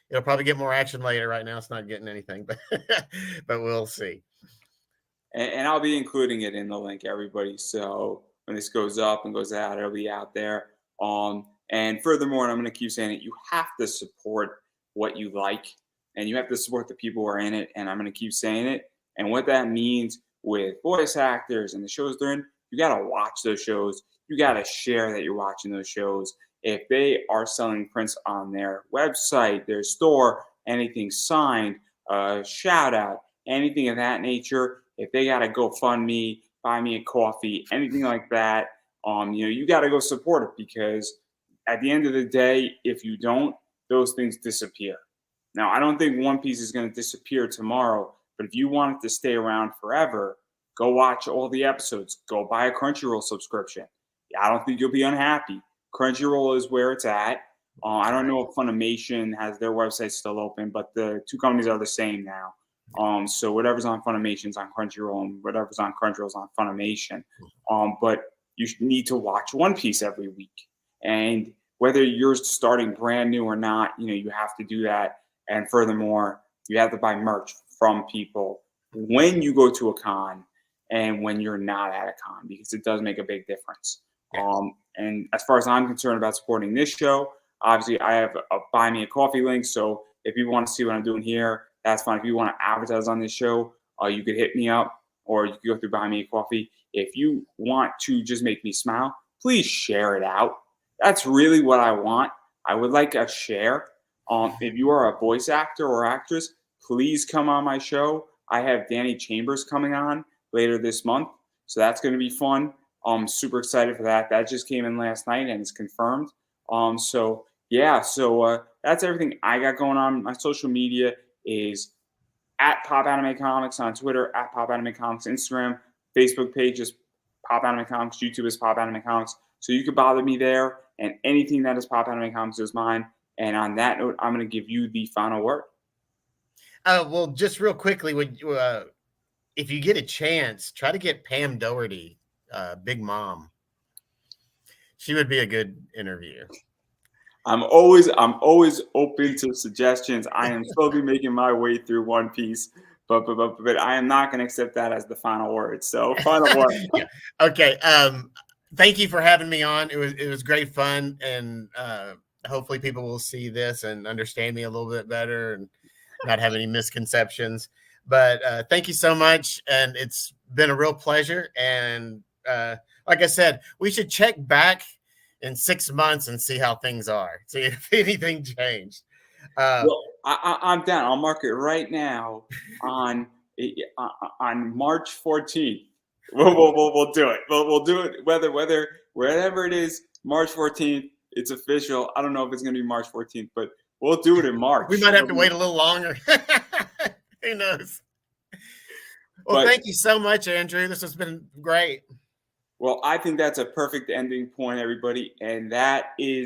It'll probably get more action later. Right now, it's not getting anything, but but we'll see. And I'll be including it in the link, everybody. So when this goes up and goes out, it'll be out there. And furthermore, and I'm going to keep saying it, you have to support what you like, and you have to support the people who are in it. And I'm going to keep saying it. And what that means with voice actors and the shows they're in, you got to watch those shows. You got to share that you're watching those shows. If they are selling prints on their website, their store, anything signed, shout out, anything of that nature, if they got to GoFundMe, buy me a coffee, anything like that, you got to go support it, because at the end of the day, if you don't, those things disappear. Now, I don't think One Piece is going to disappear tomorrow, but if you want it to stay around forever, go watch all the episodes. Go buy a Crunchyroll subscription. I don't think you'll be unhappy. Crunchyroll is where it's at. I don't know if Funimation has their website still open, but the two companies are the same now. So whatever's on Funimation's on Crunchyroll, and whatever's on Crunchyroll's on Funimation. But you need to watch One Piece every week. And whether you're starting brand new or not, you have to do that. And furthermore, you have to buy merch from people when you go to a con and when you're not at a con, because it does make a big difference. Yeah. And as far as I'm concerned about supporting this show, obviously I have a buy me a coffee link. So if you want to see what I'm doing here, that's fine. If you want to advertise on this show, you could hit me up, or you could go through buy me a coffee. If you want to just make me smile, please share it out. That's really what I want. I would like a share. If you are a voice actor or actress, please come on my show. I have Danny Chambers coming on later this month, so that's going to be fun. I'm super excited for that. That just came in last night and is confirmed. So that's everything I got going on. My social media is at Pop Anime Comics on Twitter, at Pop Anime Comics Instagram, Facebook page is Pop Anime Comics, YouTube is Pop Anime Comics. So you can bother me there, and anything that is Pop Anime Comics is mine. And on that note, I'm going to give you the final word. Well, just real quickly, if you get a chance, try to get Pam Doherty, Big Mom. She would be a good interview. I'm always open to suggestions. I am slowly making my way through One Piece, but I am not going to accept that as the final word. So final word. Yeah. Okay. Thank you for having me on. It was great fun, and hopefully people will see this and understand me a little bit better and not have any misconceptions. But thank you so much, and it's been a real pleasure. And like I said, we should check back in 6 months and see how things are. See if anything changed. Well, I'm down. I'll mark it right now on March 14th. We'll do it. We'll do it wherever it is. March 14th. It's official. I don't know if it's going to be March 14th, but we'll do it in March. We might have to wait a little longer. Who knows? Well, thank you so much, Andrew. This has been great. Well, I think that's a perfect ending point, everybody. And that is